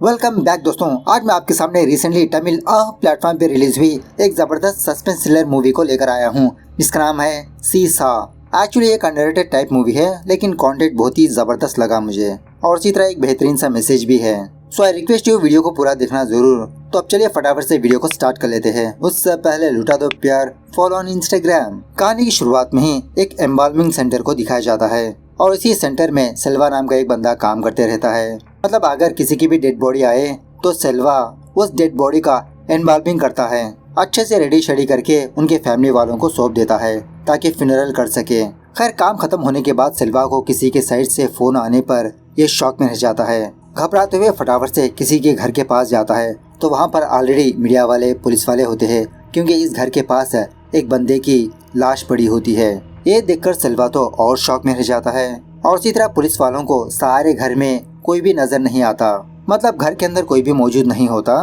Welcome back दोस्तों। आज मैं आपके सामने रिसेंटली तमिल प्लेटफॉर्म पे रिलीज हुई एक जबरदस्त सस्पेंस थ्रिलर मूवी को लेकर आया हूँ, जिसका नाम है सीसा। एक्चुअली एक अंडररेटेड टाइप मूवी है, लेकिन कंटेंट बहुत ही जबरदस्त लगा मुझे और इसी तरह एक बेहतरीन सा मैसेज भी है। सो आई रिक्वेस्ट यू वीडियो को पूरा देखना जरूर। तो अब चलिए फटाफट से वीडियो को स्टार्ट कर लेते हैं। उससे पहले लुटा दो प्यार, फॉलो ऑन इंस्टाग्राम। कहानी की शुरुआत में ही एक एम्बाल्मिंग सेंटर को दिखाया जाता है और इसी सेंटर में सेल्वा नाम का एक बंदा काम करते रहता है। मतलब अगर किसी की भी डेड बॉडी आए तो सेल्वा उस डेड बॉडी का एम्बाल्मिंग करता है, अच्छे से रेडी शेडी करके उनके फैमिली वालों को सौंप देता है ताकि फ्यूनरल कर सके। खैर काम खत्म होने के बाद सेल्वा को किसी के साइड से फोन आने पर ये शॉक में रह जाता है। घबराते हुए फटाफट से किसी के घर के पास जाता है तो वहाँ पर ऑलरेडी मीडिया वाले पुलिस वाले होते हैं, क्योंकि इस घर के पास एक बंदे की लाश पड़ी होती है। ये देखकर सेल्वा तो और शॉक में रह जाता है और इसी तरह पुलिस वालों को सारे घर में कोई भी नजर नहीं आता। मतलब घर के अंदर कोई भी मौजूद नहीं होता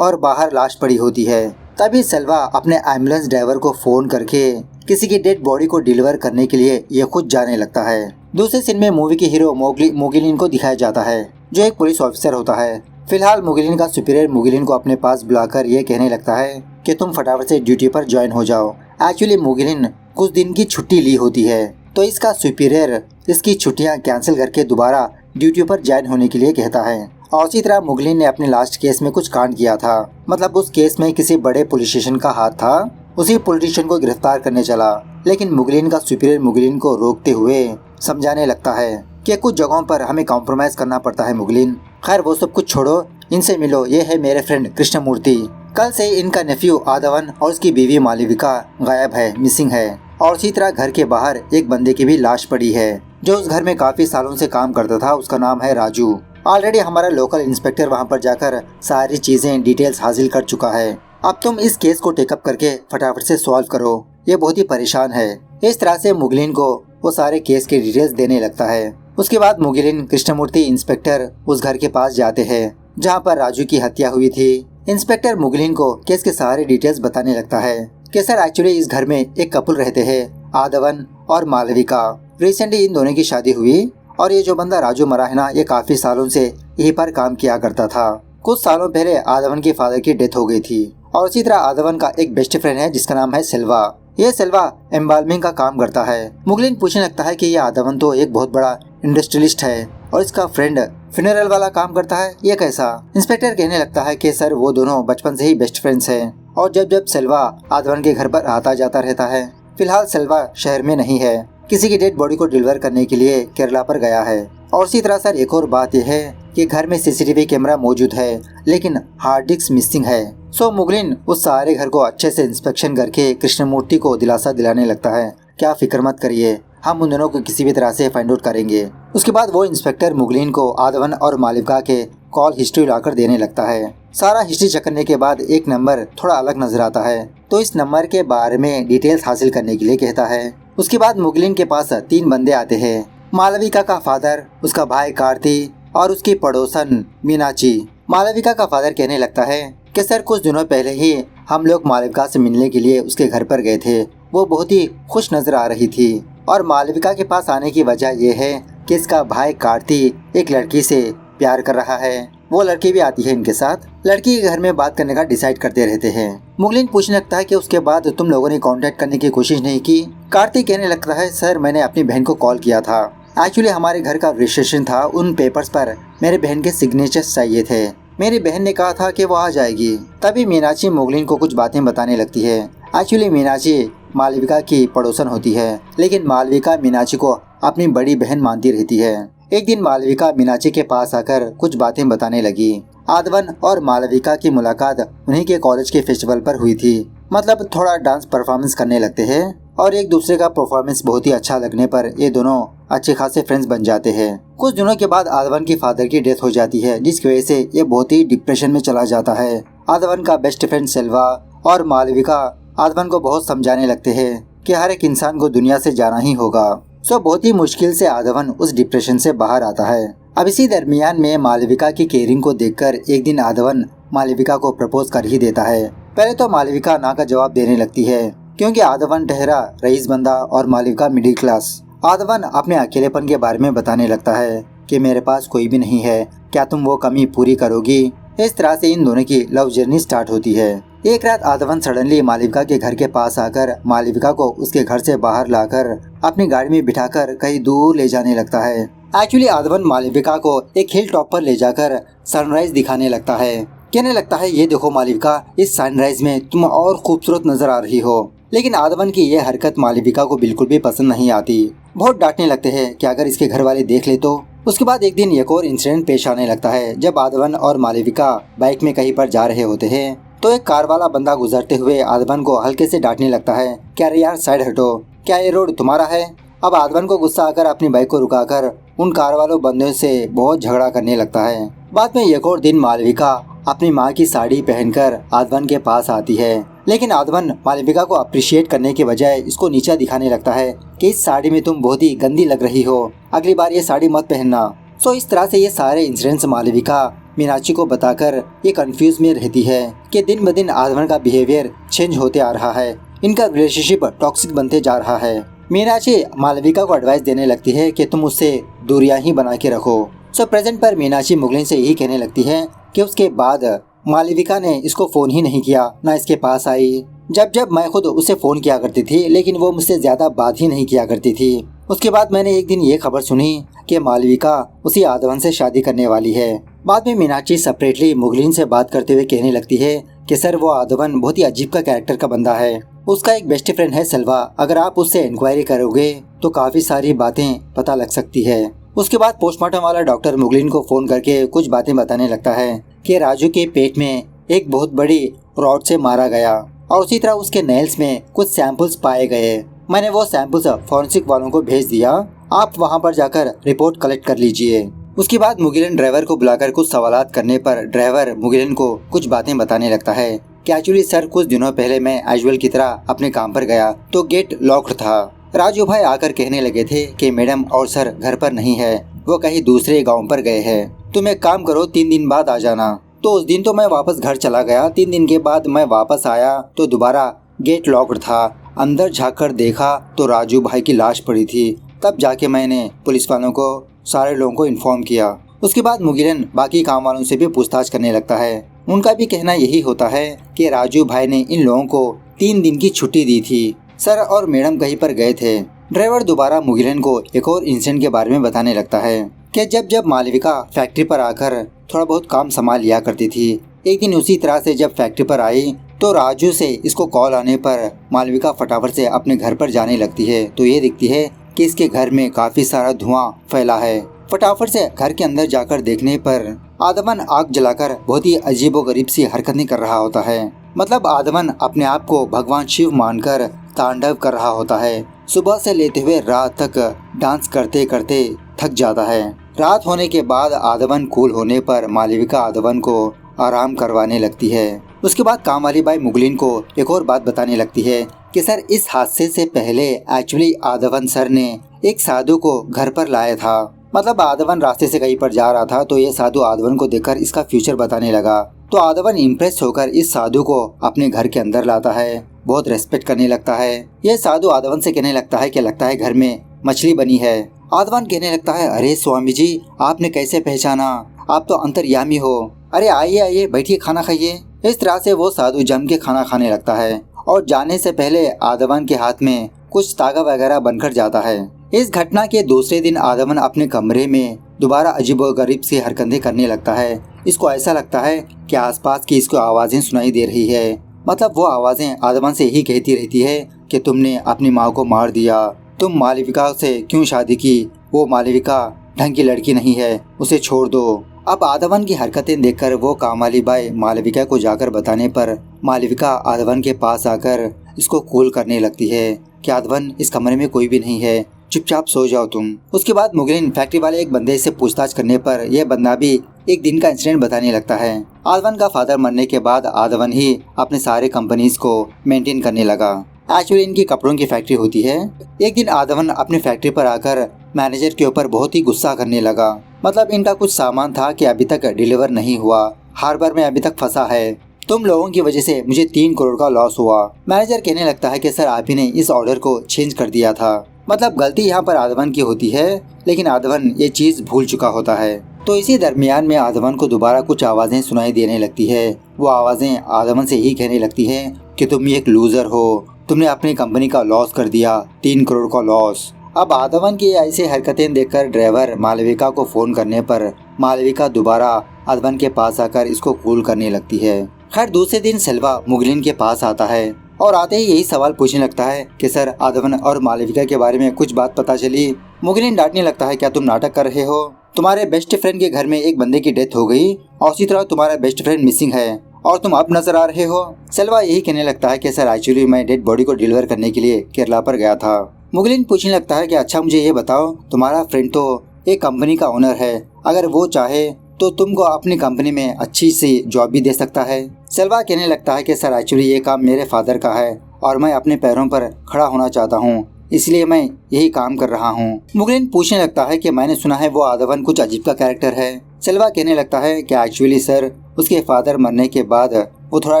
और बाहर लाश पड़ी होती है। तभी सेल्वा अपने एम्बुलेंस ड्राइवर को फोन करके किसी की डेड बॉडी को डिलीवर करने के लिए ये खुद जाने लगता है। दूसरे सीन में मूवी के हीरो मोगिलिन को दिखाया जाता है, जो एक पुलिस ऑफिसर होता है। फिलहाल मोगिलिन का सुपीरियर मोगिलिन को अपने पास बुलाकर ये कहने लगता है कि तुम फटाफट से ड्यूटी पर ज्वाइन हो जाओ। एक्चुअली मोगिलिन कुछ दिन की छुट्टी ली होती है, तो इसका सुपीरियर इसकी छुट्टियां कैंसिल करके दोबारा ड्यूटी पर ज्वाइन होने के लिए कहता है। और इसी तरह मुगलिन ने अपने लास्ट केस में कुछ कांड किया था। मतलब उस केस में किसी बड़े पॉलिटिशियन का हाथ था, उसी पॉलिटिशियन को गिरफ्तार करने चला। लेकिन मुगलिन का सुपीरियर मुगलिन को रोकते हुए समझाने लगता है कि कुछ जगहों पर हमें कॉम्प्रोमाइज करना पड़ता है मुगलिन। खैर वो सब कुछ छोड़ो, इनसे मिलो, ये है मेरे फ्रेंड कृष्णमूर्ति। कल से इनका नेफ्यू आदवन और उसकी बीवी मालविका गायब है, मिसिंग है। और इसी तरह घर के बाहर एक बंदे की भी लाश पड़ी है, जो उस घर में काफी सालों से काम करता था। उसका नाम है राजू। ऑलरेडी हमारा लोकल इंस्पेक्टर वहां पर जाकर सारी चीजें डिटेल्स हासिल कर चुका है। अब तुम इस केस को टेकअप करके फटाफट से सॉल्व करो, ये बहुत ही परेशान है। इस तरह से मुगलिन को वो सारे केस के डिटेल्स देने लगता है। उसके बाद मुगलिन, कृष्णमूर्ति, इंस्पेक्टर उस घर के पास जाते हैं जहाँ पर राजू की हत्या हुई थी। इंस्पेक्टर मुगलिन को केस के सारे डिटेल्स बताने लगता है कि सर एक्चुअली इस घर में एक कपल रहते हैं, आदवन और मालविका। रिसेंटली इन दोनों की शादी हुई और ये जो बंदा राजू मरा है ना, ये काफी सालों से यहीं पर काम किया करता था। कुछ सालों पहले आदवन के फादर की डेथ हो गई थी। और इसी तरह आदवन का एक बेस्ट फ्रेंड है जिसका नाम है सेल्वा। ये सेल्वा एम्बाल्मिंग का काम करता है। मुगलिन पूछने लगता है कि ये आदवन तो एक बहुत बड़ा इंडस्ट्रियलिस्ट है और इसका फ्रेंड फ्यूनरल वाला काम करता है, ये कैसा? इंस्पेक्टर कहने लगता है कि सर वो दोनों बचपन से ही बेस्ट फ्रेंड्स हैं और जब जब सेल्वा आदवन के घर पर आता जाता रहता है। फिलहाल सेल्वा शहर में नहीं है, किसी की डेड बॉडी को डिलीवर करने के लिए केरला पर गया है। और इसी तरह सर एक और बात यह है कि घर में सीसीटीवी कैमरा मौजूद है, लेकिन हार्ड डिस्क मिसिंग है। सो मुगलिन उस सारे घर को अच्छे से इंस्पेक्शन करके कृष्णमूर्ति को दिलासा दिलाने लगता है, क्या फिक्र मत करिए, हम उन दोनों को किसी भी तरह से फाइंड आउट करेंगे। उसके बाद वो इंस्पेक्टर मुगलिन को आदवन और मालविका के कॉल हिस्ट्री लाकर देने लगता है। सारा हिस्ट्री चेक करने के बाद एक नंबर थोड़ा अलग नजर आता है, तो इस नंबर के बारे में डिटेल्स हासिल करने के लिए कहता है। उसके बाद मुगलिन के पास 3 बंदे आते हैं, मालविका का फादर, उसका भाई कार्ति और उसकी पड़ोसन मीनाची। मालविका का फादर कहने लगता है कि सर कुछ दिनों पहले ही हम लोग मालविका से मिलने के लिए उसके घर पर गए थे। वो बहुत ही खुश नजर आ रही थी और मालविका के पास आने की वजह यह है कि इसका भाई कार्ति एक लड़की से प्यार कर रहा है। वो लड़की भी आती है इनके साथ, लड़की के घर में बात करने का डिसाइड करते रहते हैं। मुगलिन पूछने लगता है कि उसके बाद तुम लोगों ने कांटेक्ट करने की कोशिश नहीं की? कार्तिक कहने लगता है सर मैंने अपनी बहन को कॉल किया था। एक्चुअली हमारे घर का रजिस्ट्रेशन था, उन पेपर्स पर मेरे बहन के सिग्नेचर्स चाहिए थे। मेरी बहन ने कहा था कि वो आ जाएगी। तभी मीनाची मुगलिन को कुछ बातें बताने लगती है। एक्चुअली मीनाची मालविका की पड़ोसन होती है, लेकिन मालविका मीनाची को अपनी बड़ी बहन मानती रहती है। एक दिन मालविका मीनाची के पास आकर कुछ बातें बताने लगी। आदवन और मालविका की मुलाकात उन्हीं के कॉलेज के फेस्टिवल पर हुई थी। मतलब थोड़ा डांस परफॉर्मेंस करने लगते हैं और एक दूसरे का परफॉर्मेंस बहुत ही अच्छा लगने पर ये दोनों अच्छे खासे फ्रेंड्स बन जाते हैं। कुछ दिनों के बाद आदवन की फादर की डेथ हो जाती है, जिसकी वजह से ये बहुत ही डिप्रेशन में चला जाता है। आदवन का बेस्ट फ्रेंड सेल्वा और मालविका आदवन को बहुत समझाने लगते हैं कि हर एक इंसान को दुनिया से जाना ही होगा। सो बहुत ही मुश्किल से आदवन उस डिप्रेशन से बाहर आता है। अब इसी दरमियान में मालविका की केयरिंग को देखकर एक दिन आदवन मालविका को प्रपोज कर ही देता है। पहले तो मालविका ना का जवाब देने लगती है, क्योंकि आदवन ठहरा रईस बंदा और मालविका मिडिल क्लास। आदवन अपने अकेलेपन के बारे में बताने लगता है कि मेरे पास कोई भी नहीं है, क्या तुम वो कमी पूरी करोगी। इस तरह से इन दोनों की लव जर्नी स्टार्ट होती है। एक रात आदवन सडनली मालविका के घर के पास आकर मालविका को उसके घर से बाहर लाकर अपनी गाड़ी में बिठाकर कहीं दूर ले जाने लगता है। एक्चुअली आदवन मालविका को एक हिल टॉप पर ले जाकर सनराइज दिखाने लगता है। कहने लगता है, ये देखो मालविका, इस सनराइज में तुम और खूबसूरत नजर आ रही हो। लेकिन आदवन की यह हरकत मालविका को बिल्कुल भी पसंद नहीं आती। बहुत डांटने लगते हैं कि अगर इसके घर वाले देख ले तो। उसके बाद एक दिन एक और इंसिडेंट पेश आने लगता है। जब आदवन और मालविका बाइक में कहीं पर जा रहे होते हैं तो एक कार वाला बंदा गुजरते हुए आदवन को हल्के से डांटने लगता है, क्या रे यार साइड हटो, क्या ये रोड तुम्हारा है। अब आदवन को गुस्सा आकर अपनी बाइक को रुकाकर उन कार वालों बंदों से बहुत झगड़ा करने लगता है। बाद में एक और दिन मालविका अपनी माँ की साड़ी पहनकर आदवन के पास आती है। लेकिन आदवन मालविका को अप्रिशिएट करने के बजाय इसको नीचा दिखाने लगता है कि इस साड़ी में तुम बहुत ही गंदी लग रही हो, अगली बार ये साड़ी मत पहनना। सो इस तरह से ये सारे इंसिडेंट्स मालविका मीनाक्षी को बताकर ये कंफ्यूज में रहती है कि दिन ब दिन आदवन का बिहेवियर चेंज होते आ रहा है, इनका रिलेशनशिप टॉक्सिक बनते जा रहा है। मीनाक्षी मालविका को एडवाइस देने लगती है कि तुम उससे दूरियां ही बना के रखो। सो प्रेजेंट पर मीनाक्षी मुगलिन से यही कहने लगती है कि उसके बाद मालविका ने इसको फोन ही नहीं किया, ना इसके पास आई। जब मैं खुद उसे फोन किया करती थी लेकिन वो मुझसे ज्यादा बात ही नहीं किया करती थी। उसके बाद मैंने एक दिन ये खबर सुनी कि मालविका उसी आदवन से शादी करने वाली है। बाद में मीनाक्षी सेपरेटली मुगलिन से बात करते हुए कहने लगती है कि सर वो आदवन बहुत ही अजीब का कैरेक्टर का बंदा है। उसका एक बेस्ट फ्रेंड है सलवा, अगर आप उससे इंक्वायरी करोगे तो काफी सारी बातें पता लग सकती है। उसके बाद पोस्टमार्टम वाला डॉक्टर मुगलिन को फोन करके कुछ बातें बताने लगता है कि राजू के पेट में एक बहुत बड़ी रॉड से मारा गया और उसी तरह उसके नेल्स में कुछ सैंपल्स पाए गए। मैंने वो सैंपल्स फॉरेंसिक वालों को भेज दिया, आप वहां पर जाकर रिपोर्ट कलेक्ट कर लीजिए। उसके बाद मुगिलन ड्राइवर को बुलाकर कुछ सवालात करने पर ड्राइवर मुगिलन को कुछ बातें बताने लगता है कि एक्चुअली सर कुछ दिनों पहले मैं एजुअल की तरह अपने काम पर गया तो गेट लॉक्ड था। राजू भाई आकर कहने लगे थे कि मैडम और सर घर पर नहीं है, वो कहीं दूसरे गांव पर गए हैं, तुम एक काम करो 3 दिन बाद आ जाना। तो उस दिन तो मैं वापस घर चला गया। 3 दिन के बाद मैं वापस आया तो दोबारा गेट लॉक्ड था। अंदर झाँककर देखा तो राजू भाई की लाश पड़ी थी। तब जाके मैंने पुलिस वालों को सारे लोगों को इन्फॉर्म किया। उसके बाद मुगिलन बाकी काम वालों से भी पूछताछ करने लगता है। उनका भी कहना यही होता है कि राजू भाई ने इन लोगों को 3 दिन की छुट्टी दी थी, सर और मैडम कहीं पर गए थे। ड्राइवर दोबारा मुगिलन को एक और इंसिडेंट के बारे में बताने लगता है कि जब मालविका फैक्ट्री पर आकर थोड़ा बहुत काम संभाल लिया करती थी, एक दिन उसी तरह से जब फैक्ट्री पर आई तो राजू से इसको कॉल आने पर मालविका फटाफट से अपने घर पर जाने लगती है तो ये दिखती है कि इसके घर में काफी सारा धुआं फैला है। फटाफट से घर के अंदर जाकर देखने पर आदमन आग जलाकर बहुत ही अजीबोगरीब सी हरकतें कर रहा होता है। मतलब आदमन अपने आप को भगवान शिव मानकर तांडव कर रहा होता है। सुबह से लेते हुए रात तक डांस करते करते थक जाता है। रात होने के बाद आदमन कूल होने पर मालविका आदमन को आराम करवाने लगती है। उसके बाद काम वाली बाई मुगलिन को एक और बात बताने लगती है कि सर इस हादसे से पहले एक्चुअली आदवन सर ने एक साधु को घर पर लाया था। मतलब आदवन रास्ते से कहीं पर जा रहा था तो ये साधु आदवन को देखकर इसका फ्यूचर बताने लगा। तो आदवन इम्प्रेस होकर इस साधु को अपने घर के अंदर लाता है, बहुत रेस्पेक्ट करने लगता है। यह साधु आदवन से कहने लगता है कि लगता है घर में मछली बनी है। आदवन कहने लगता है, अरे स्वामी जी आपने कैसे पहचाना, आप तो अंतर्यामी हो, अरे आइए आइए बैठिए खाना खाइए। इस तरह से वो साधु जम के खाना खाने लगता है और जाने से पहले आदवन के हाथ में कुछ तागा वगैरह बनकर जाता है। इस घटना के दूसरे दिन आदमन अपने कमरे में दोबारा अजीबोगरीब सी हरकतें करने लगता है। इसको ऐसा लगता है कि आसपास की इसको आवाजें सुनाई दे रही है। मतलब वो आवाजें आदमन से यही कहती रहती है कि तुमने अपनी माँ को मार दिया, तुम मालविका से क्यों शादी की, वो मालविका ढंग की लड़की नहीं है, उसे छोड़ दो। अब आदवन की हरकतें देखकर वो कामवाली बाई मालविका को जाकर बताने पर मालविका आदवन के पास आकर इसको कूल करने लगती है कि आदवन इस कमरे में कोई भी नहीं है, चुपचाप सो जाओ तुम। उसके बाद मुगिलन फैक्ट्री वाले एक बंदे से पूछताछ करने पर यह बंदा भी एक दिन का इंसिडेंट बताने लगता है। आदवन का फादर मरने के बाद आदवन ही अपने सारे कंपनीज को मेंटेन करने लगा। एक्चुअली इनकी कपड़ों की फैक्ट्री होती है। एक दिन आदवन अपनी फैक्ट्री पर आकर मैनेजर के ऊपर बहुत ही गुस्सा करने लगा। मतलब इनका कुछ सामान था कि अभी तक डिलीवर नहीं हुआ, हार्बर में अभी तक फंसा है, तुम लोगों की वजह से मुझे 3 करोड़ का लॉस हुआ। मैनेजर कहने लगता है कि सर आप ही ने इस ऑर्डर को चेंज कर दिया था। मतलब गलती यहाँ पर आदवन की होती है, लेकिन आदवन ये चीज भूल चुका होता है। तो इसी दरमियान में आदवन को दोबारा कुछ आवाजें सुनाई देने लगती है। वो आवाजें आदवन से ही कहने लगती है कि तुम एक लूजर हो, तुमने अपनी कंपनी का लॉस कर दिया, 3 करोड़ का लॉस। अब आदवन की ऐसी हरकतें देखकर ड्राइवर मालविका को फोन करने पर मालविका दोबारा आदवन के पास आकर इसको कूल करने लगती है। खैर दूसरे दिन सेल्वा मुगलिन के पास आता है और आते ही यही सवाल पूछने लगता है कि सर आदवन और मालविका के बारे में कुछ बात पता चली। मुगलिन डांटने लगता है क्या तुम नाटक कर रहे हो? तुम्हारे बेस्ट फ्रेंड के घर में एक बंदे की डेथ हो गई और उसी तरह तुम्हारा बेस्ट फ्रेंड मिसिंग है और तुम अब नजर आ रहे हो। सेल्वा यही कहने लगता है कि सर एक्चुअली मैं डेड बॉडी को डिलीवर करने के लिए केरला पर गया था। मुगलिन पूछने लगता है कि अच्छा मुझे ये बताओ, तुम्हारा फ्रेंड तो एक कंपनी का ओनर है, अगर वो चाहे तो तुमको अपनी कंपनी में अच्छी सी जॉब भी दे सकता है। सेल्वा कहने लगता है कि सर एक्चुअली ये काम मेरे फादर का है और मैं अपने पैरों पर खड़ा होना चाहता हूँ, इसलिए मैं यही काम कर रहा हूँ। मुगलिन पूछने लगता है कि मैंने सुना है वो आदवन कुछ अजीब का कैरेक्टर है। सेल्वा कहने लगता है कि एक्चुअली सर उसके फादर मरने के बाद वो थोड़ा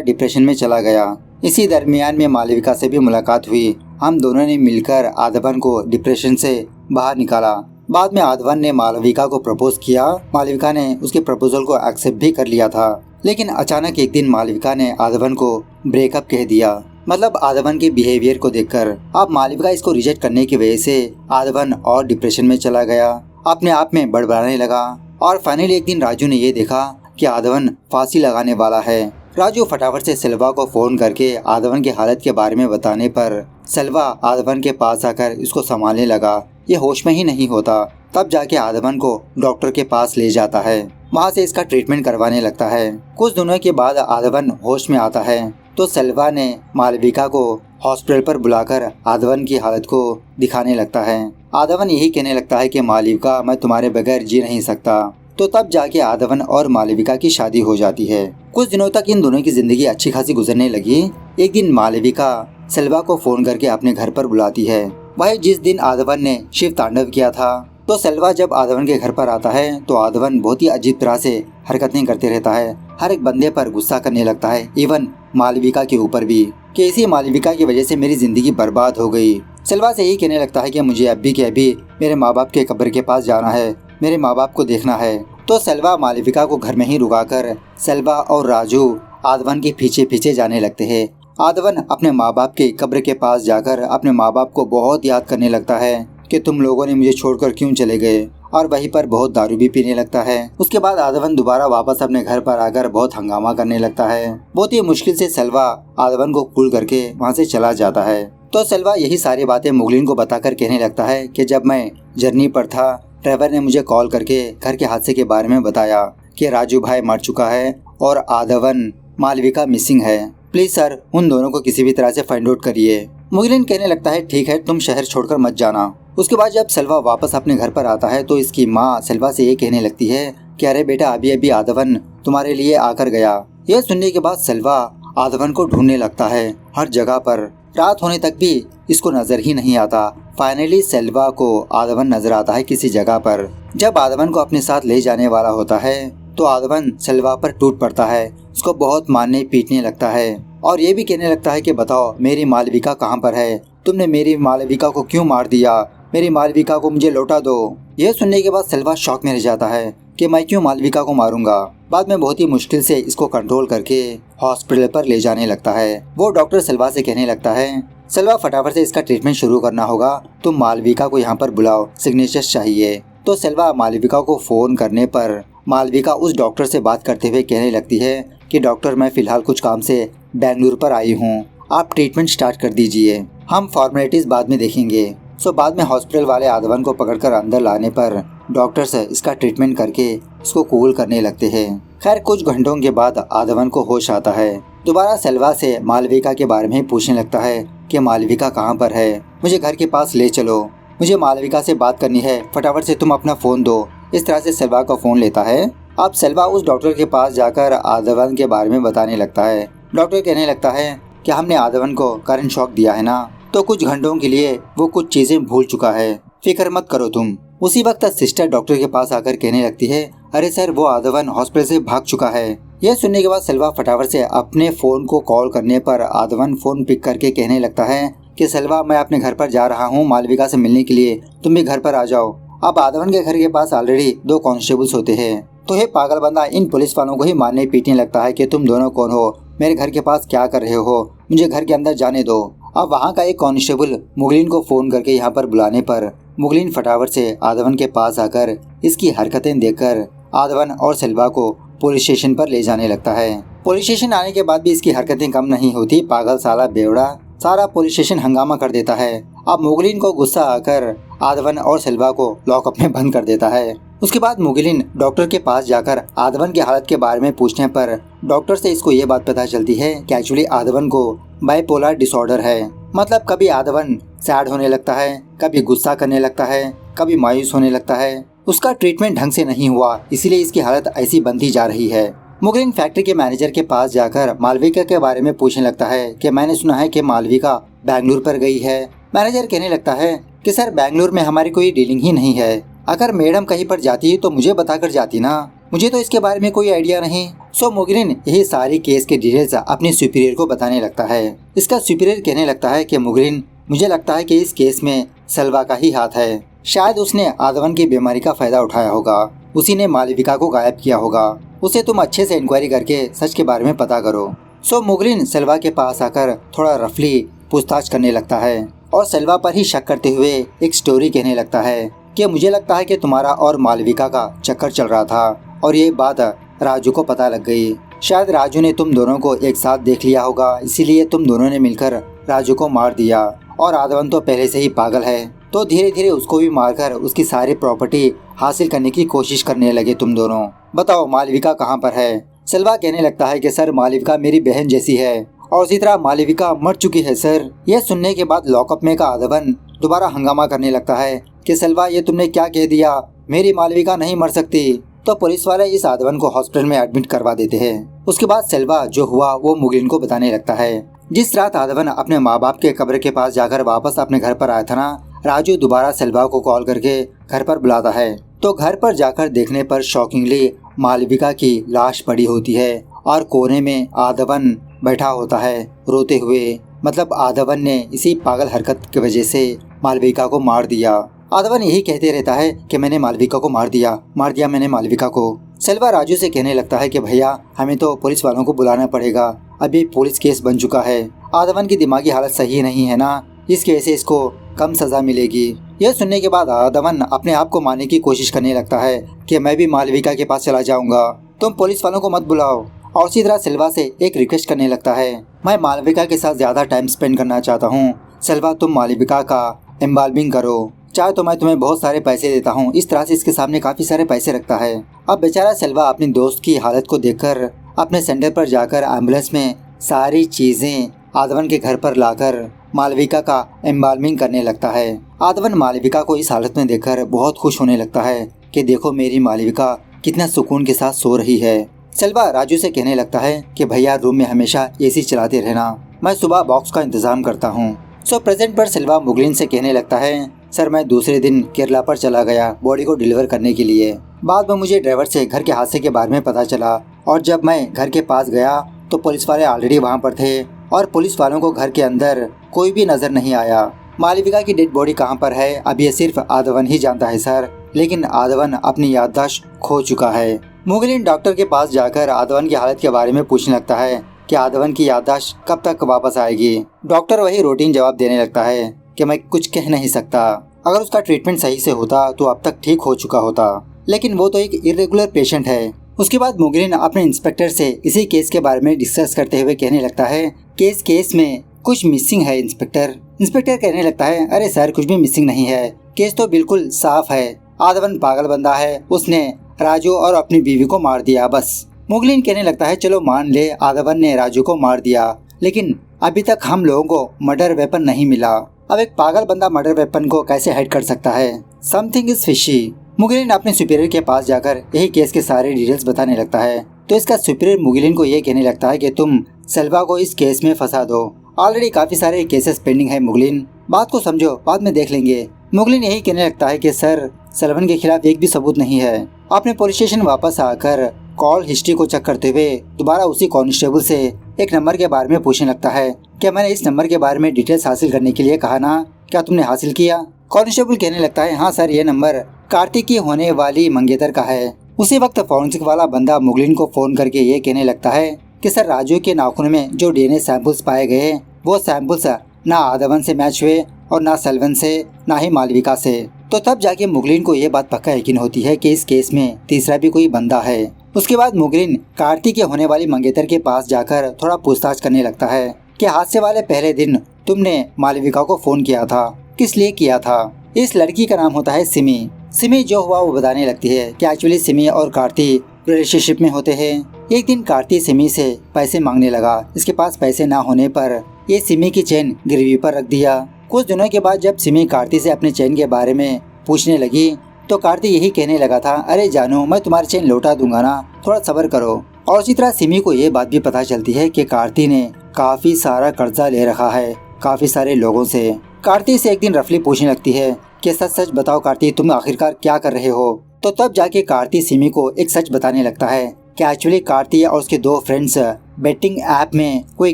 डिप्रेशन में चला गया। इसी दरमियान में मालविका से भी मुलाकात हुई। हम दोनों ने मिलकर आदवन को डिप्रेशन से बाहर निकाला। बाद में आदवन ने मालविका को प्रपोज किया। मालविका ने उसके प्रपोजल को एक्सेप्ट भी कर लिया था, लेकिन अचानक एक दिन मालविका ने आदवन को ब्रेकअप कह दिया। मतलब आदवन के बिहेवियर को देखकर अब मालविका इसको रिजेक्ट करने की वजह से आदवन और डिप्रेशन में चला गया, अपने आप में बड़बड़ाने लगा। और फाइनली एक दिन राजू ने ये देखा कि आदवन फांसी लगाने वाला है। राजू फटाफट से सेल्वा को फोन करके आदवन की हालत के बारे में बताने पर सेल्वा आदवन के पास आकर इसको संभालने लगा। ये होश में ही नहीं होता। तब जाके आदवन को डॉक्टर के पास ले जाता है, वहाँ से इसका ट्रीटमेंट करवाने लगता है। कुछ दिनों के बाद आदवन होश में आता है तो सेल्वा ने मालविका को हॉस्पिटल पर बुलाकर आदवन की हालत को दिखाने लगता है। आदवन यही कहने लगता है कि मालविका मैं तुम्हारे बगैर जी नहीं सकता। तो तब जाके आदवन और मालविका की शादी हो जाती है। कुछ दिनों तक इन दोनों की जिंदगी अच्छी खासी गुजरने लगी। एक दिन मालविका सेल्वा को फोन करके अपने घर पर बुलाती है, वही जिस दिन आदवन ने शिव तांडव किया था। तो सेल्वा जब आदवन के घर पर आता है तो आदवन बहुत ही अजीब तरह से हरकतें करते रहता है, हर एक बंदे पर गुस्सा करने लगता है, इवन मालविका के ऊपर भी, कि इसी मालविका की वजह से मेरी जिंदगी बर्बाद हो गई। सेल्वा से यही कहने लगता है कि मुझे अभी के अभी मेरे माँ बाप के कब्र के पास जाना है, मेरे माँ बाप को देखना है। तो सेल्वा मालविका को घर में ही रुकाकर सेल्वा और राजू आदवन के पीछे पीछे जाने लगते हैं। आदवन अपने माँ बाप के कब्र के पास जाकर अपने माँ बाप को बहुत याद करने लगता है कि तुम लोगों ने मुझे छोड़कर क्यों चले गए, और वहीं पर बहुत दारू भी पीने लगता है। उसके बाद आदवन दोबारा वापस अपने घर पर आकर बहुत हंगामा करने लगता है। बहुत ही मुश्किल से सेल्वा आदवन को कूल करके वहाँ से चला जाता है। तो सेल्वा यही सारी बातें मुगलिन को बताकर कहने लगता है कि जब मैं जर्नी पर था ड्राइवर ने मुझे कॉल करके घर के हादसे के बारे में बताया कि राजू भाई मर चुका है और आदवन मालविका मिसिंग है, प्लीज सर उन दोनों को किसी भी तरह से फाइंड आउट करिए। मुगलिन कहने लगता है ठीक है, तुम शहर छोड़कर मत जाना। उसके बाद जब सेल्वा वापस अपने घर पर आता है तो इसकी माँ सेल्वा से ये कहने लगती है कि अरे बेटा अभी अभी आदवन तुम्हारे लिए आकर गया। यह सुनने के बाद सेल्वा आदवन को ढूंढने लगता है हर जगह पर। रात होने तक भी इसको नजर ही नहीं आता। फाइनली सेल्वा को आदवन नजर आता है किसी जगह पर। जब आदवन को अपने साथ ले जाने वाला होता है तो आदवन सेल्वा पर टूट पड़ता है, उसको बहुत मारने पीटने लगता है और ये भी कहने लगता है कि बताओ मेरी मालविका कहाँ पर है, तुमने मेरी मालविका को क्यों मार दिया, मेरी मालविका को मुझे लौटा दो। यह सुनने के बाद सेल्वा शॉक में रह जाता है कि मैं क्यों मालविका को मारूंगा। बाद में बहुत ही मुश्किल से इसको कंट्रोल करके हॉस्पिटल पर ले जाने लगता है। वो डॉक्टर सेल्वा से कहने लगता है सेल्वा फटाफट से इसका ट्रीटमेंट शुरू करना होगा, तुम मालविका को यहाँ पर बुलाओ, सिग्नेचर्स चाहिए। तो सेल्वा मालविका को फोन करने पर मालविका उस डॉक्टर से बात करते हुए कहने लगती है कि डॉक्टर मैं फिलहाल कुछ काम से बेंगलुरु पर आई हूँ, आप ट्रीटमेंट स्टार्ट कर दीजिए, हम फॉर्मेलिटीज बाद में देखेंगे। सो बाद में हॉस्पिटल वाले आदवन को पकड़कर अंदर लाने पर डॉक्टर्स इसका ट्रीटमेंट करके इसको कूल करने लगते हैं। खैर कुछ घंटों के बाद आदवन को होश आता है। दोबारा सेल्वा से मालविका के बारे में पूछने लगता है कि मालविका कहाँ पर है, मुझे घर के पास ले चलो, मुझे मालविका से बात करनी है, फटाफट से तुम अपना फोन दो। इस तरह से सेल्वा का फोन लेता है। अब सेल्वा उस डॉक्टर के पास जाकर आदवन के बारे में बताने लगता है। डॉक्टर कहने लगता है कि हमने आदवन को करंट शॉक दिया है ना, तो कुछ घंटों के लिए वो कुछ चीजें भूल चुका है, फिक्र मत करो तुम। उसी वक्त सिस्टर डॉक्टर के पास आकर कहने लगती है अरे सर वो आदवन हॉस्पिटल से भाग चुका है। यह सुनने के बाद सेल्वा फटाफट से अपने फोन को कॉल करने पर आदवन फोन पिक करके कहने लगता है कि सेल्वा मैं अपने घर पर जा रहा हूँ मालविका से मिलने के लिए, तुम भी घर पर आ जाओ। अब आदवन के घर के पास ऑलरेडी 2 कांस्टेबल्स होते हैं, तो ये पागल बंदा इन पुलिस वालों को ही मारने पीटने लगता है कि तुम दोनों कौन हो, मेरे घर के पास क्या कर रहे हो, मुझे घर के अंदर जाने दो। अब वहाँ का एक कांस्टेबल मुगलिन को फोन करके यहाँ पर बुलाने पर मुगलिन फटाफट से आदवन के पास आकर इसकी हरकतें देखकर आदवन और सेल्वा को पुलिस स्टेशन पर ले जाने लगता है। पुलिस स्टेशन आने के बाद भी इसकी हरकतें कम नहीं होती, पागल साला बेवड़ा सारा पुलिस स्टेशन हंगामा कर देता है। अब मुगलिन को गुस्सा आकर आदवन और सेल्वा को लॉकअप में बंद कर देता है। उसके बाद मुगलिन डॉक्टर के पास जाकर आदवन की हालत के बारे में पूछने पर डॉक्टर से इसको ये बात पता चलती है कि एक्चुअली आदवन को बाइपोलर डिसऑर्डर है। मतलब कभी आदवन सैड होने लगता है, कभी गुस्सा करने लगता है, कभी मायूस होने लगता है। उसका ट्रीटमेंट ढंग से नहीं हुआ, इसीलिए इसकी हालत ऐसी बनती जा रही है। मुगलिन फैक्ट्री के मैनेजर के पास जाकर मालविका के बारे में पूछने लगता है कि मैंने सुना है कि मालविका बेंगलुरु पर गई है। मैनेजर कहने लगता है कि सर बेंगलुरु में हमारी कोई डीलिंग ही नहीं है, अगर मैडम कहीं पर जाती तो मुझे बताकर जाती ना, मुझे तो इसके बारे में कोई आइडिया नहीं। सो मुगलिन यही सारी केस के डिटेल्स अपने सुपीरियर को बताने लगता है। इसका सुपीरियर कहने लगता है कि मुगलिन मुझे लगता है कि इस केस में सेल्वा का ही हाथ है, शायद उसने आदवन की बीमारी का फायदा उठाया होगा, उसी ने मालविका को गायब किया होगा, उसे तुम अच्छे से इंक्वायरी करके सच के बारे में पता करो। सो मुगलिन सेल्वा के पास आकर थोड़ा रफली पूछताछ करने लगता है और सेल्वा पर ही शक करते हुए एक स्टोरी कहने लगता है कि मुझे लगता है कि तुम्हारा और मालविका का चक्कर चल रहा था और ये बात राजू को पता लग गई। शायद राजू ने तुम दोनों को एक साथ देख लिया होगा, इसीलिए तुम दोनों ने मिलकर राजू को मार दिया। और आदवन तो पहले से ही पागल है, तो धीरे धीरे उसको भी मारकर उसकी सारी प्रॉपर्टी हासिल करने की कोशिश करने लगे तुम दोनों। बताओ मालविका कहाँ पर है? सेल्वा कहने लगता है कि सर मालविका मेरी बहन जैसी है और उसी तरह मालविका मर चुकी है सर। यह सुनने के बाद लॉकअप में का आदवन दोबारा हंगामा करने लगता है कि सेल्वा ये तुमने क्या कह दिया, मेरी मालविका नहीं मर सकती। तो पुलिस वाले इस आदवन को हॉस्पिटल में एडमिट करवा देते हैं। उसके बाद सेल्वा जो हुआ वो मुगलिन को बताने लगता है। जिस रात आदवन अपने माँ बाप के कब्र के पास जाकर वापस अपने घर पर आया था ना, राजू दोबारा सेल्वा को कॉल करके घर पर बुलाता है। तो घर पर जाकर देखने पर शॉकिंगली मालविका की लाश पड़ी होती है और कोने में आदवन बैठा होता है रोते हुए। मतलब आदवन ने इसी पागल हरकत की वजह से मालविका को मार दिया। आदवन यही कहते रहता है कि मैंने मालविका को मार दिया मैंने मालविका को। सेल्वा राजू से कहने लगता है कि भैया हमें तो पुलिस वालों को बुलाना पड़ेगा, अभी पुलिस केस बन चुका है, आदवन की दिमागी हालत सही नहीं है ना, इस केस से इसको कम सजा मिलेगी। यह सुनने के बाद आदवन अपने आप को मारने की कोशिश करने लगता है कि मैं भी मालविका के पास चला जाऊंगा, तुम पुलिस वालों को मत बुलाओ। और उसी तरह सेल्वा से एक रिक्वेस्ट करने लगता है, मैं मालविका के साथ ज्यादा टाइम स्पेंड करना चाहता हूँ, सेल्वा तुम मालविका का एम्बाल्मिंग करो, चाहे तो मैं तुम्हें बहुत सारे पैसे देता हूँ। इस तरह से इसके सामने काफी सारे पैसे रखता है। अब बेचारा सेल्वा अपनी दोस्त की हालत को देखकर अपने सेंटर पर जाकर एम्बुलेंस में सारी चीजें आदवन के घर पर लाकर मालविका का एम्बाल्मिंग करने लगता है। आदवन मालविका को इस हालत में देखकर बहुत खुश होने लगता है कि देखो मेरी मालविका कितना सुकून के साथ सो रही है। सेल्वा राजू से कहने लगता है कि भैया रूम में हमेशा एसी चलाते रहना, मैं सुबह बॉक्स का इंतजाम करता हूँ। सो प्रेजेंट पर सेल्वा मुगलिन से कहने लगता है, सर मैं दूसरे दिन केरला पर चला गया बॉडी को डिलीवर करने के लिए। बाद में मुझे ड्राइवर से घर के हादसे के बारे में पता चला और जब मैं घर के पास गया तो पुलिस वाले ऑलरेडी वहाँ पर थे और पुलिस वालों को घर के अंदर कोई भी नजर नहीं आया। मालविका की डेड बॉडी कहाँ पर है अब ये सिर्फ आदवन ही जानता है सर, लेकिन आदवन अपनी याददाश्त खो चुका है। मुगलिन डॉक्टर के पास जाकर आदवन की हालत के बारे में पूछने लगता है कि आदवन की याददाश्त कब तक वापस आएगी। डॉक्टर वही रूटीन जवाब देने लगता है कि मैं कुछ कह नहीं सकता, अगर उसका ट्रीटमेंट सही से होता तो अब तक ठीक हो चुका होता, लेकिन वो तो एक इरेगुलर पेशेंट है। उसके बाद मुगलिन अपने इंस्पेक्टर से इसी केस के बारे में डिस्कस करते हुए कहने लगता है कि इस केस में कुछ मिसिंग है इंस्पेक्टर। इंस्पेक्टर कहने लगता है, अरे सर कुछ भी मिसिंग नहीं है, केस तो बिल्कुल साफ है, आदवन पागल बंदा है, उसने राजू और अपनी बीवी को मार दिया बस। मुगलिन कहने लगता है चलो मान ले आदवन ने राजू को मार दिया, लेकिन अभी तक हम लोगों को मर्डर वेपन नहीं मिला। अब एक पागल बंदा मर्डर वेपन को कैसे हाइड कर सकता है? Something is fishy. मुगलिन अपने सुपीरियर के पास जाकर यही केस के सारे डिटेल्स बताने लगता है। तो इसका सुपीरियर मुगलिन को ये कहने लगता है कि तुम सेल्वा को इस केस में फंसा दो, ऑलरेडी काफी सारे केसेस पेंडिंग है मुगलिन, बात को समझो बाद में देख लेंगे। मुगलिन यही कहने लगता है कि सर सेल्वन के खिलाफ एक भी सबूत नहीं है। अपने पुलिस स्टेशन वापस आकर कॉल हिस्ट्री को चेक करते हुए दोबारा उसी कांस्टेबल से एक नंबर के बारे में पूछने लगता है क्या मैंने इस नंबर के बारे में डिटेल्स हासिल करने के लिए कहा ना, क्या तुमने हासिल किया? कांस्टेबल कहने लगता है, हाँ सर, ये नंबर कार्तिक की होने वाली मंगेतर का है। उसी वक्त फॉरेंसिक वाला बंदा मुगलिन को फोन करके ये कहने लगता है कि सर, राजू के नाखून में जो डीएनए सैंपल्स पाए गए वो सैंपल्स ना आदवन से मैच हुए और ना सेल्वन से, ना ही मालविका से। तो तब जाके मुगलिन को ये बात पक्का यकीन होती है कि इस केस में तीसरा भी कोई बंदा है। उसके बाद मुगलिन कार्तिक के होने वाली मंगेतर के पास जाकर थोड़ा पूछताछ करने लगता है कि हादसे वाले पहले दिन तुमने मालविका को फोन किया था, किस लिए किया था? इस लड़की का नाम होता है सिमी। सिमी जो हुआ वो बताने लगती है कि एक्चुअली सिमी और कार्तिक रिलेशनशिप में होते हैं। एक दिन कार्तिक सिमी से पैसे मांगने लगा। इसके पास पैसे ना होने पर ये सिमी की चेन गिरवी पर रख दिया। कुछ दिनों के बाद जब सिमी कार्तिक से अपने चेन के बारे में पूछने लगी तो कार्तिक यही कहने लगा था, अरे जानू, मैं तुम्हारी चेन लौटा दूंगा ना, थोड़ा सब्र करो। और इसी तरह सिमी को ये बात भी पता चलती है कि कार्तिक ने काफी सारा कर्जा ले रखा है काफी सारे लोगों से। कार्तिक से एक दिन रफली पूछने लगती है कि सच सच बताओ कार्तिक, तुम आखिरकार क्या कर रहे हो? तो तब जाके कार्तिक सिमी को एक सच बताने लगता है कि एक्चुअली कार्तिक और उसके दो फ्रेंड्स बेटिंग ऐप में कोई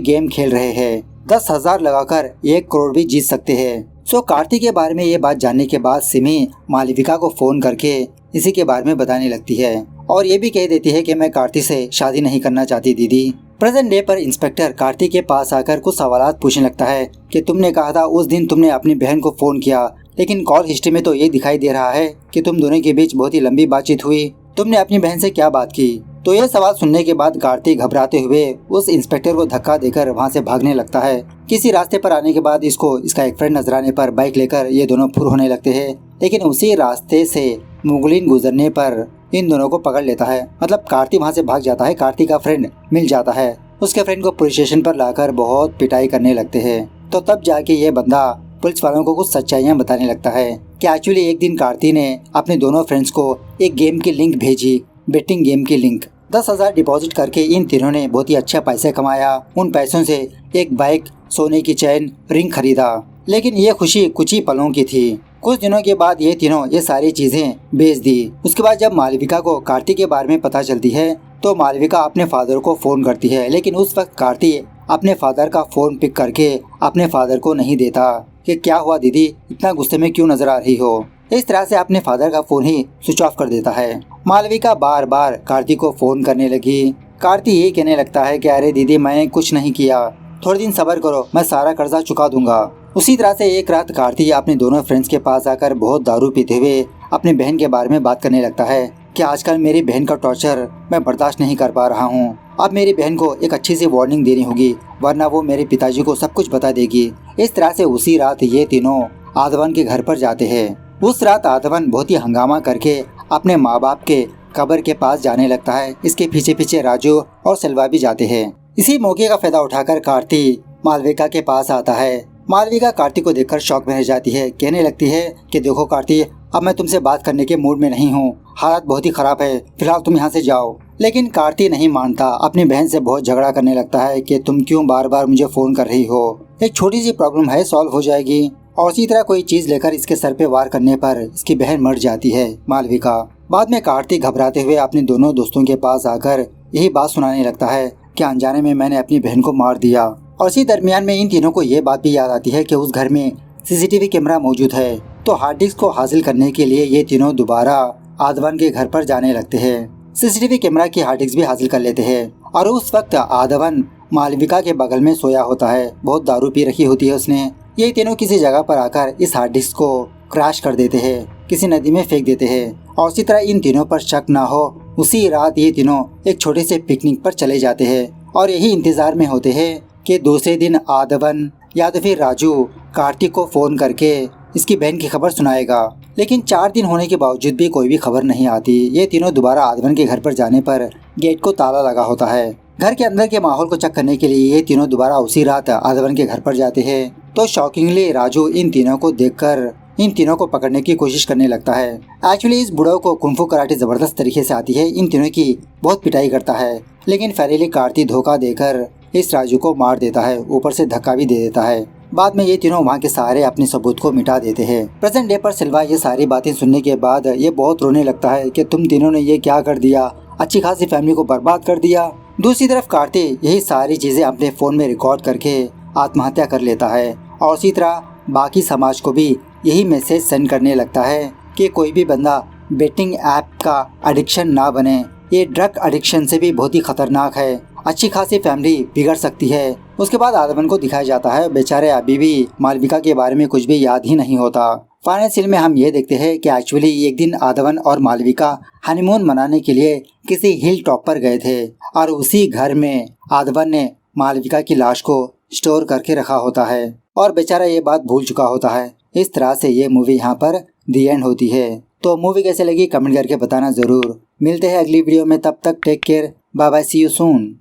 गेम खेल रहे हैं। 10,000 लगाकर 1 करोड़ भी जीत सकते हैं। सो कार्तिक के बारे में ये बात जानने के बाद सिमी मालविका को फोन करके इसी के बारे में बताने लगती है और ये भी कह देती है कि मैं कार्तिक से शादी नहीं करना चाहती दीदी। प्रेजेंट डे पर इंस्पेक्टर कार्तिक के पास आकर कुछ सवालात पूछने लगता है कि तुमने कहा था उस दिन तुमने अपनी बहन को फोन किया, लेकिन कॉल हिस्ट्री में तो ये दिखाई दे रहा है कि तुम दोनों के बीच बहुत ही लंबी बातचीत हुई। तुमने अपनी बहन से क्या बात की? तो यह सवाल सुनने के बाद कार्तिक घबराते हुए उस इंस्पेक्टर को धक्का देकर वहां से भागने लगता है। किसी रास्ते पर आने के बाद इसका एक फ्रेंड नजर आने पर बाइक लेकर ये दोनों फुर होने लगते हैं, लेकिन उसी रास्ते से मुगलिन गुजरने पर इन दोनों को पकड़ लेता है। मतलब कार्तिक वहाँ से भाग जाता है, कार्तिक का फ्रेंड मिल जाता है। उसके फ्रेंड को पुलिस स्टेशन पर लाकर बहुत पिटाई करने लगते हैं। तो तब जाके ये बंदा पुलिस वालों को कुछ सच्चाइयाँ बताने लगता है कि एक्चुअली एक दिन कार्तिक ने अपने दोनों फ्रेंड्स को एक गेम की लिंक भेजी, बेटिंग गेम की लिंक। 10,000 डिपॉजिट करके इन तीनों ने बहुत ही अच्छा पैसे कमाया। उन पैसों से एक बाइक, सोने की चैन, रिंग खरीदा। लेकिन ये खुशी कुछ ही पलों की थी। कुछ दिनों के बाद ये तीनों ये सारी चीजें बेच दी। उसके बाद जब मालविका को कार्तिक के बारे में पता चलती है तो मालविका अपने फादर को फोन करती है, लेकिन उस वक्त कार्तिक अपने फादर का फोन पिक करके अपने फादर को नहीं देता कि क्या हुआ दीदी, इतना गुस्से में क्यों नजर आ रही हो। इस तरह से अपने फादर का फोन ही स्विच ऑफ कर देता है। मालविका बार बार कार्तिक को फोन करने लगी। कार्तिक ये कहने लगता है कि अरे दीदी, मैंने कुछ नहीं किया, थोड़े दिन सब्र करो, मैं सारा कर्जा चुका दूंगा। उसी तरह से एक रात कार्तिक अपने दोनों फ्रेंड्स के पास आकर बहुत दारू पीते हुए अपने बहन के बारे में बात करने लगता है कि आजकल मेरी बहन का टॉर्चर मैं बर्दाश्त नहीं कर पा रहा हूँ। अब मेरी बहन को एक अच्छी सी वार्निंग देनी होगी, वरना वो मेरे पिताजी को सब कुछ बता देगी। इस तरह से उसी रात ये तीनों आदवन के घर पर जाते हैं। उस रात आदवन बहुत ही हंगामा करके अपने माँ बाप के कब्र के पास जाने लगता है। इसके पीछे पीछे राजू और सेल्वा भी जाते हैं। इसी मौके का फायदा उठाकर कार्तिक मालविका के पास आता है। मालविका कार्तिक को देखकर शॉक में रह जाती है। कहने लगती है कि देखो कार्तिक, अब मैं तुमसे बात करने के मूड में नहीं हूँ, हालत बहुत ही खराब है, फिलहाल तुम यहाँ से जाओ। लेकिन कार्तिक नहीं मानता, अपनी बहन से बहुत झगड़ा करने लगता है कि तुम क्यों बार बार मुझे फोन कर रही हो, एक छोटी सी प्रॉब्लम है, सॉल्व हो जाएगी। और इसी तरह कोई चीज लेकर इसके सर पे वार करने पर इसकी बहन मर जाती है मालविका। बाद में कार्तिक घबराते हुए अपने दोनों दोस्तों के पास आकर यही बात सुनाने लगता है कि अनजाने में मैंने अपनी बहन को मार दिया। और इसी दरमियान में इन तीनों को ये बात भी याद आती है कि उस घर में सीसीटीवी कैमरा मौजूद है। तो हार्ड डिस्क को हासिल करने के लिए ये तीनों दोबारा आदवन के घर पर जाने लगते हैं। सीसीटीवी कैमरा की हार्ड डिस्क भी हासिल कर लेते हैं। और उस वक्त आदवन मालविका के बगल में सोया होता है, बहुत दारू पी रखी होती है उसने। ये तीनों किसी जगह पर आकर इस हार्ड डिस्क को क्रैश कर देते हैं, किसी नदी में फेंक देते हैं। और इसी तरह इन तीनों पर शक ना हो, उसी रात ये तीनों एक छोटे से पिकनिक पर चले जाते हैं और यही इंतजार में होते हैं कि दूसरे दिन आदवन या तो फिर राजू कार्तिक को फोन करके इसकी बहन की खबर सुनाएगा। लेकिन 4 दिन होने के बावजूद भी कोई भी खबर नहीं आती। ये तीनों दोबारा आदवन के घर पर जाने पर गेट को ताला लगा होता है। घर के अंदर के माहौल को चेक करने के लिए ये तीनों दोबारा उसी रात आदवन के घर पर जाते हैं। तो शॉकिंगली राजू इन तीनों को देखकर इन तीनों को पकड़ने की कोशिश करने लगता है। एक्चुअली इस बुढ़ो को कुंफू कराटे जबरदस्त तरीके से आती है। इन तीनों की बहुत पिटाई करता है, लेकिन फैरेली कार्तिक धोखा देकर इस राजू को मार देता है, ऊपर से धक्का भी दे देता है। बाद में ये तीनों वहाँ के सारे अपने सबूत को मिटा देते हैं। प्रेजेंट डे पर सिल्वा ये सारी बातें सुनने के बाद ये बहुत रोने लगता है कि तुम तीनों ने ये क्या कर दिया, अच्छी खासी फैमिली को बर्बाद कर दिया। दूसरी तरफ कार्तिक यही सारी चीजें अपने फोन में रिकॉर्ड करके आत्महत्या कर लेता है और उसी तरह बाकी समाज को भी यही मैसेज सेंड करने लगता है कि कोई भी बंदा बेटिंग ऐप का एडिक्शन ना बने। ये ड्रग एडिक्शन से भी बहुत ही खतरनाक है, अच्छी खासी फैमिली बिगड़ सकती है। उसके बाद आदमन को दिखाया जाता है बेचारे अभी भी मालविका के बारे में कुछ भी याद ही नहीं होता। फाइनल सीन में हम ये देखते हैं कि एक्चुअली एक दिन आदमन और मालविका हनीमून मनाने के लिए किसी हिल टॉप पर गए थे और उसी घर में आदमन ने मालविका की लाश को स्टोर करके रखा होता है और बेचारा ये बात भूल चुका होता है। इस तरह से ये मूवी यहाँ पर दी एंड होती है। तो मूवी कैसे लगी कमेंट करके बताना जरूर। मिलते हैं अगली वीडियो में, तब तक take care, bye bye, see you soon.